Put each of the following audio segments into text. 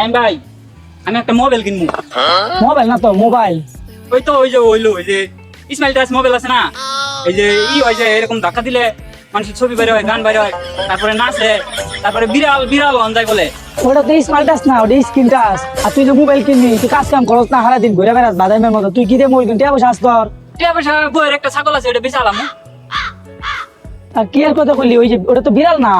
নাইম ভাই আমি একটা মোবাইল কিনবো। মোবাইল না তো মোবাইল। ওই তো ওই যে স্মাইল টাচ মোবাইল আছে না, এই যে হয় যে এরকম ধাক্কা দিলে মানুষের ছবি বের হয়, গান বের হয়, তারপরে নাচে, তারপরে বিড়াল বিড়াল হন যায় বলে। ওটা তো স্মার্ট টাচ না, ওটা স্ক্রিন টাচ। আর তুই যে মোবাইল কিনবি, তুই কাজ কাম করছ না, সারাদিন ঘুরে বেড়াস বাদামের মতো, তুই কি দিয়ে মোবাইল কিনতে বসে তোর? টিয়া পয়সা বইয়ের একটা ছাগল আছে, ওটা বেচালাম। আর কি এর কথা কইলি? ওই যে ওটা তো বিড়াল না,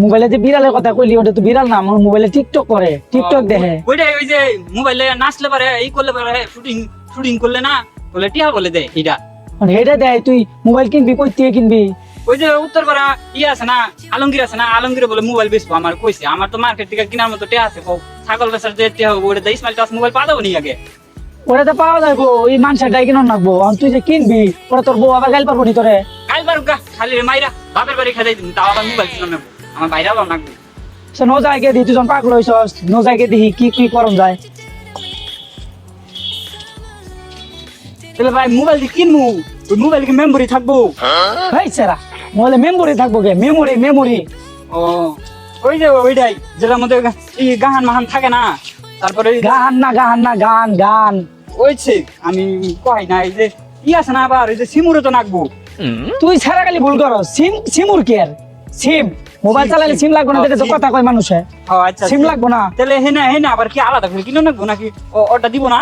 মোবাইলে যে বিড়ালের কথা কইলি ওটা তো বিড়াল না, আমার মোবাইলে টিকটক করে, টিকটক দেখে। ওইটাই ওই যে মোবাইলে নাচলে পারে, এই করলে পারে, শুটিং করলে না বলে টিয়া বলে দেয় এটা। এটা দেয়। তুই মোবাইল কিনবি কই থেকে কিনবি? ওই যে উত্তরপাড়া আছে না, আলমগীর আছে না, আলমগীর বলে মোবাইল বেচবো। আমার কইছে, আমার তো মার্কেট থেকে কেনার মতো টিয়া আছে, ছাগল বেচার যে টিয়া হবে ওটা স্মাইল টাচ মোবাইল পাওয়া যাবো নি আগে? ওটা তো পাওয়া যাবো, ওই মানুষটাই কিনে রাখবো। আর তুই যে কিনবি ওটা তোর বউ আবার গাইল পারবো নি তোরে? কাল বারুকা খালি রে মাইরা বাপের বাড়ি খাই দিন, তাও আবার মোবাইল কিনে নেবো। আমার বাইরে আবার নাকবো সে নো জায়গায় দিই, তুই যখন পাগল হইছস নো জায়গায় দিই কি কি করন যায়। তাহলে ভাই মোবাইল দিয়ে কিনবো, ওই মোবাইল কি মেমোরি থাকবো? ভাই সেরা মোবাইলে মেমোরি থাকবো কে? মেমোরি মেমোরি ও ওই যে ওইটাই যেটার মধ্যে এই গাহান মাহান থাকে না, তারপরে গান না গান না গান গান ওইছে আমি কই না, এই যে আছে না আবার এই যে সিমুরে তো নাকবো। তুই সারা খালি ভুল করো। সিম সিমুর কি আর সিম? মোবাইল চালালে সিম লাগবে না, এটা তো কথা কয় মানুষে। ও আচ্ছা সিম লাগবে না। তাহলে হেনা আবার কি আলাদা করে কিনে নাকবো নাকি? ওটা দিব না?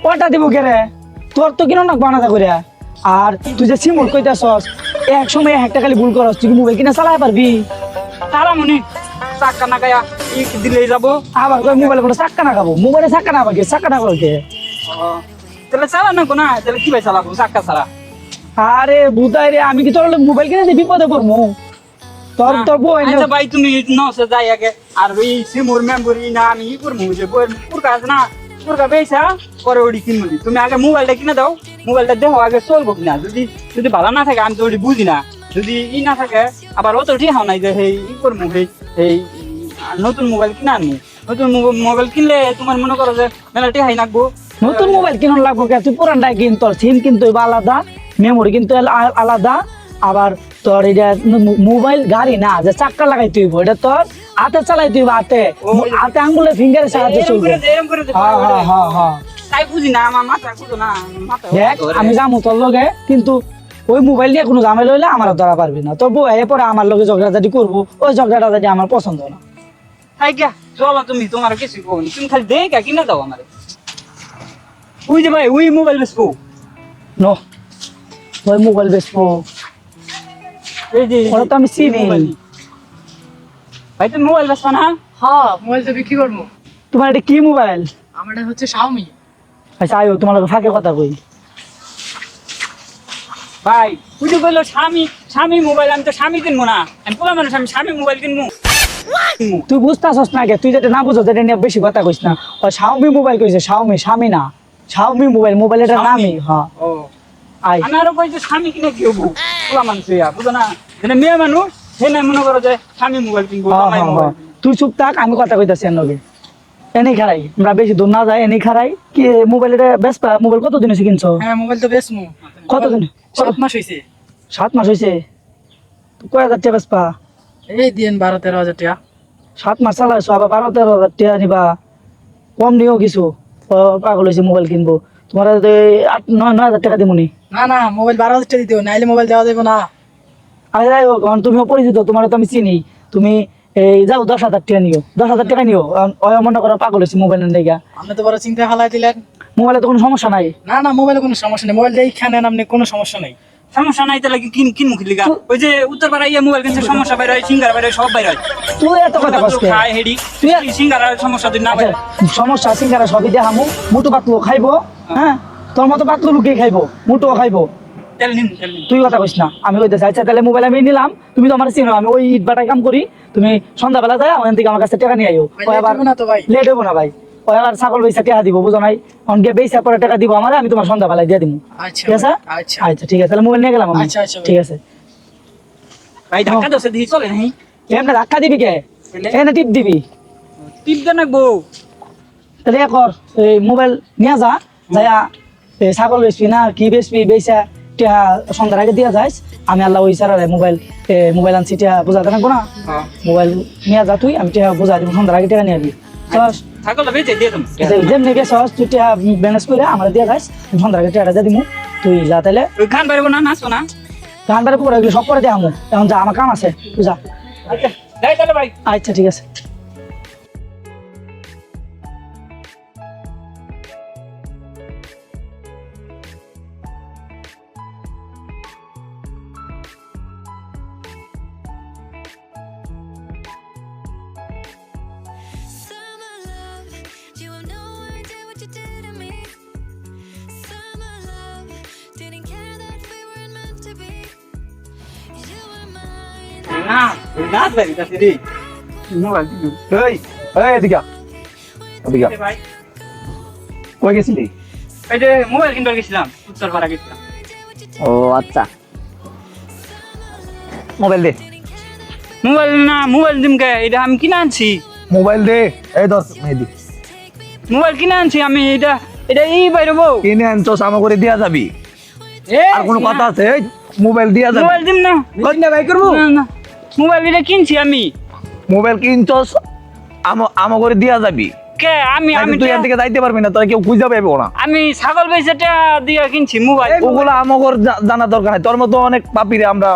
ওটা দিব কে রে? তোর তো কিনো না বানাতে করে। আর তুই যে সিমুর কইতাছস, এক সময় একটা খালি ভুল করস, তুই কি মোবাইল কিনা চালাতে পারবি? তারা মনে চাক্কা না গায়া দিলেই যাবো। আবার কই মোবাইলে কোনো চাক্কা না খাবো? মোবাইলে চাক্কা না পাকে, চাক্কা না করকে। তাহলে চালা নাকবো না? তাহলে কি ভাই চালাবো চাক্কা ছাড়া? আরে বুদাই রে, আমি কি তোর মোবাইল কিনে দিয়ে বিপদে পড়বো? তোর তোর বই না। আচ্ছা ভাই তুমি নসে যাই আগে, আর ওই সিমুর মেমোরি না আমি ই করবো, যে বইয়ের পুরকা আছে না, পুরকা বেচা পরে ওটি কিনবো। তুমি আগে মোবাইলটা কিনে দাও, মোবাইলটা দেখো আগে চলবো কিনা। যদি ভালো না থাকে আমি তো ওটি বুঝি না, যদি ই না থাকে আবার অত ঠিক হও নাই যে এই ই করবো, এই নতুন মোবাইল কিনে আনবো। নতুন মোবাইল কিনলে তোমার মনে করো যে মেলা টেহাই নাকবো। নতুন মোবাইল কিনুন লাগবো কে? তুই পুরানটাই কিন, তোর সিম কিন্তু আলাদা, মেমোরি কিন্তু আলাদা। আবার তোর এটা মোবাইল গাড়ি না যে চাক্কা লাগাই তুই, এটা তোর হাতে চালাই তুই, হাতে হাতে আঙ্গুলের ফিঙ্গারের সাহায্যে চলবে। তাই বুঝি না, আমার মাথা খুঁজো না, মাথা দেখ আমি যাবো তোর লগে, কিন্তু ওই মোবাইল নিয়ে কোনো ঝামেলা হইলে আমার ধরা পারবি না। তোর বউ পরে আমার লগে ঝগড়াঝাটি করবো, ওই ঝগড়াটা যদি আমার পছন্দ না। তাই গা চলো, তুমি তোমার কিছু কবনি, তুমি খালি দেখা কিনে দাও আমার। ওই যে ভাই ওই মোবাইল বেচবো। নো ওই মোবাইল বেচবো? এই যে ওরা তো আমি চিনি। ভাই তুমি মোবাইল বেচবা না? হ্যাঁ, মোবাইল তো বিক্রি করবো। তোমার এটা কি মোবাইল? আমার এটা হচ্ছে Xiaomi। আচ্ছা আয়ো তোমার লগে ফাঁকে কথা কই। ভাই তুই তো বললো স্বামী মোবাইল, আমি তো স্বামী কিনবো না, আমি পোলা মানুষ, আমি স্বামী মোবাইল কিনবো। তুই বুঝতেছস না কে? তুই যেটা না বুঝো যেটা নিয়ে বেশি কথা কইস না। ও Xiaomi মোবাইল কইছে, Xiaomi, স্বামী না, Xiaomi মোবাইল, মোবাইলের নামই। হ্যাঁ ও আই আমি আরো কই যে স্বামী কিনে কি হবো, পোলা মানুষ হইয়া বুঝো না, যেন মেয়ে মানুষ সে না মনে করো যে স্বামী মোবাইল কিনবো, জামাই মোবাইল। তুই চুপ থাক, আমি কথা কইতাছি এর লগে। এনেই খারাই, আমরা বেশি দূর না যাই, এনেই খারাই। কি মোবাইল এটা বেচবা? মোবাইল কতদিন হয়েছে কিনছো? হ্যাঁ, মোবাইল তো বেচমু। কতদিন? 7 মাস হয়েছে। 7 মাস হয়েছে। কয় হাজার টাকা বেচবা? এই দিন 12-13 হাজার টাকা। 7 মাস চালাইছো, আবার 12-13 হাজার টাকা নিবা? কম নিও কিছু। পাগল হয়েছে মোবাইল কিনবো, তোমার 8-9 হাজার টাকা দিবনি। না না, মোবাইল 12 হাজার টাকা দিতে হবে, নাইলে মোবাইল দেওয়া যাবে না। আরে যাই হোক, কারণ তুমিও পরিচিত, তোমার তো আমি চিনি। তুমি এই যাও 10,000 টাকা নিও, 10,000 টাকা নিও। মনে করো পাগল হয়েছে মোবাইল দেখা। আপনি তো বড় চিন্তা ফালাই দিলেন। মোবাইলে তো কোনো সমস্যা নাই। না না, মোবাইলে কোনো সমস্যা নেই, মোবাইল দিয়ে খানেন আপনি, কোনো সমস্যা নেই। সমস্যা নাই তাহলে কিনবো কি লিগা? ওই যে উত্তরপাড়া ইয়ে মোবাইল কিনছে, সমস্যা বাইরে হয়, সিঙ্গার বাইরে হয়, সব বাইরে হয়। তুই এত কথা কস কে? খায় হেডি তুই সিঙ্গার সমস্যা দিন না বাইরে। সমস্যা সিঙ্গারা সবই দেখামু, মুটু পাতলু খাইবো। হ্যাঁ তোর মতো পাতলু লুকিয়ে খাইবো, মুটুও খাইবো। তেল নিন তেল নিন। তুই কথা কইস না, আমি কইতেছি। আচ্ছা তাহলে মোবাইল আমি নিলাম, তুমি তো আমার চিনো, আমি ওই ইট ভাটায় কাম করি। তুমি সন্ধ্যাবেলা যায় ওখান থেকে আমার কাছে টাকা নিয়ে আইও। ভাই, late হইবো না তো ভাই? লেট হবো না ভাই, ওই আবার ছাগল বেচা টাকা দিব, বুঝো নাই? অনকে বেচা পরে টাকা দিব আমার, আমি তোমার সন্ধ্যাবেলায় দিয়ে দিব। আচ্ছা ঠিক আছে? আচ্ছা আচ্ছা ঠিক আছে, তাহলে মোবাইল নিয়ে গেলাম আমি। আচ্ছা, আচ্ছা, ঠিক আছে। ভাই ধাক্কা দোষে দিয়ে চলে নাই, এমনি ধাক্কা দিবি কে? এনে টিপ দিবি। টিপ দেন নাকবো। তাহলে এ কর, এই মোবাইল নিয়ে যা, যাইয়া ছাগল বেচবি না কি বেচবি, বেচা টিয়া সন্ধ্যার আগে দিয়া যাইস। আমি আল্লাহ ওই সারা মোবাইল আনছি, টিয়া বোঝাতে না না। মোবাইল নিয়ে যা তুই, আমি টিয়া বোঝা দিব, সন্ধ্যার আগে টাকা নিয়ে দিবি। চস ছাগলটা বেঁচে দিয়ে তুমি যেমনি গেছস তুই টিয়া ম্যানেজ করে আমার দিয়ে গাইস সন্ধ্যার আগে টিয়াটা দিয়ে দিমু তুই যা তাইলে ওই খান পারবো না নাচো না গানটারে পরে এগুলো সব করে দিয়ে আমু এখন যা আমার কাম আছে তুই যা আচ্ছা যাই তাহলে ভাই আচ্ছা ঠিক আছে Summer love, you have no idea what you did to me. Summer love, didn't care that we weren't meant to be. You were mine. না নাচ ভাই এটা সিরি মোবাইল দিবি এই এই এদিকে এদিকে ভাই কই গেছিলি? এই যে মোবাইল কিনতে গেছিলাম উত্তরপাড়া গেছিলাম ও আচ্ছা মোবাইল দে মোবাইল দিমকে এটা আমি কিনে আনছি মোবাইল দে এই ধর মেহেদি মোবাইল কিনে আনছি আমি এটা এই বাইরবো কিনে আনছস আমা করে দিয়া যাবি আর কোনো কথা আছে এই মোবাইল দিয়া যাবি মোবাইল দিম না না ভাই করবো না না মোবাইল এটা কিনছি আমি মোবাইল কিনছস আমা করে দিয়া যাবি কে আমি তুই এর দিকে যাইতে পারবি না তোরা কেউ খুঁজে পাইবো না আমি ছাগল বেচেটা দিয়ে কিনছি মোবাইল ওগুলো আমগর জানা দরকার নাই তোর মতো অনেক পাপিরে আমরা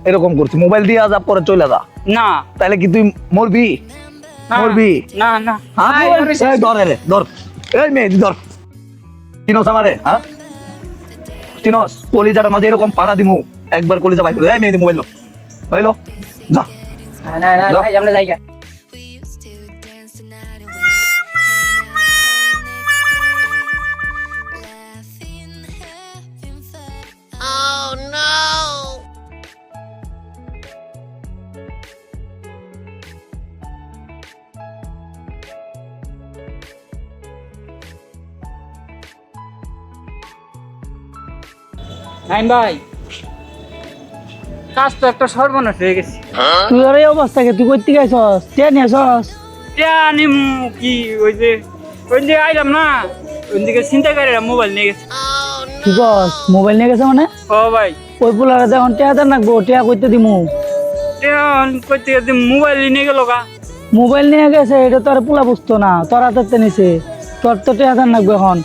এরকম করছি মোবাইল দিয়া যা পরে চলে যা না তাহলে কি তুই মরবি না, মরবি না না হ্যাঁ এই ধর রে ধর এই মেয়ে ধর চিনোস আমারে হ্যাঁ চিনোস কলিজাটা মাঝে এরকম পাড়া দিমু একবার কলিজা বাইক এই মেয়ে মোবাইল হইলো যা না না ভাই আমরা যাই We used to dance the night away, hang out next day, laughing, having fun. Oh no! Naim ভাই কাজ তো একটা সর্বনাশ হয়ে গেছে তুই আর এই অবস্থা কে তুই কইতে গাইছস তে নিয়েছস জানি কি ওই যে আইলাম না ওই দিকে চিন্তাকারীরা মোবাইল নিয়ে গেছে কি কস মোবাইল নিয়ে গেছে মানে ও ভাই ওই পোলারে দেখুন টিয়া দেন রাখবো টিয়া কইতে দিমু করতে মোবাইল নিয়ে গেল গা মোবাইল নিয়ে গেছে এটা তোর পোলা বুঝতো না তোর হাতে নিছে তোর তো টিয়া দেন রাখবো এখন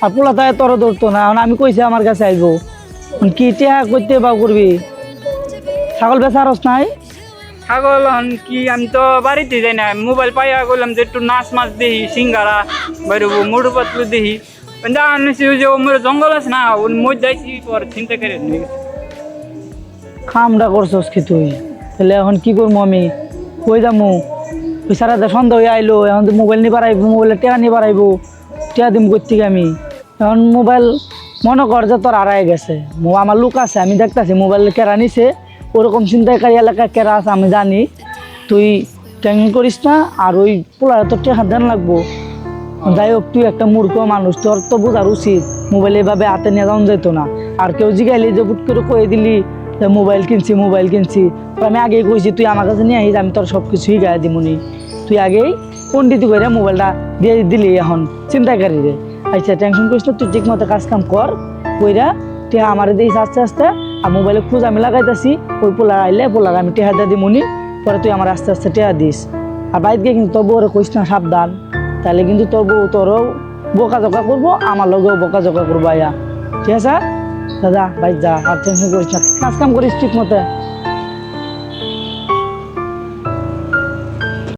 আর পোলা তাই তোর ধরতো না এখন আমি কইছি আমার কাছে আইবো কি টিয়া কইতে বা করবি ছাগল বেচারস নাই ছাগল কি আমি তো বাড়িতে যাই না মোবাইল পাইয়া করলাম যে একটু নাচ মাছ দেখি সিঙ্গারা বাইরবো মোটু পাতলু দেখি যে ওর জঙ্গল আছে না ওর মধ্যে যাইছি পর চিন্তা করে নিয়ে গেছে খামটা করছস কি তুই তাহলে এখন কি করবো আমি কই যামু ওই সারাতে সন্ধ্যা হয়ে আইলো এখন তো মোবাইল নিয়ে পারাইবো মোবাইলে টিয়া নিয়ে পারাইবো টিয়া দিম করতে আমি এখন মোবাইল মনে কর যে তোর আড়াই গেছে আমার লোক আছে আমি দেখতেছি মোবাইল কেরা নিছে ওরকম চিন্তাকারী এলাকা কেরা আছে আমি জানি তুই টেনশন করিস না আর ওই পোলারে তোর টেকা দেন লাগবো যাই হোক তুই একটা মূর্খ মানুষ তোর তো বোঝার উচিত মোবাইল এভাবে হাতে নিয়ে যাওয়া যেত না আর কেউ জিগাইলি যে বুট করে কয়ে দিলি যে মোবাইল কিনছি তো আমি আগেই কইছি তুই আমার কাছে নিয়ে আহিস আমি তোর সব কিছু শিখাই দিমুনি তুই আগেই পণ্ডিত করে মোবাইলটা দিয়ে দিলি এখন চিন্তাকারী রে আচ্ছা টেনশন করিস না তুই ঠিক মতো কাজ কাম কর কইরা টিয়া আমার দিস আস্তে আস্তে আর মোবাইলে খোঁজ আমি লাগাইতেছি ওই পোলার আইলে পোলার আমি টেহা দিয়ে দিমুনি পরে তুই আমার আস্তে আস্তে টেহা দিস আর বাইরে গিয়ে কিন্তু তোর বউরে কইস না সাবধান তাহলে কিন্তু তোর বউ তোরও বোকাঝোকা করবো আমার লগেও বোকাঝোকা করবো আয়া ঠিক আছে দাদা ভাই যা আর টেনশন করিস না কাজ কাম করিস ঠিক মতো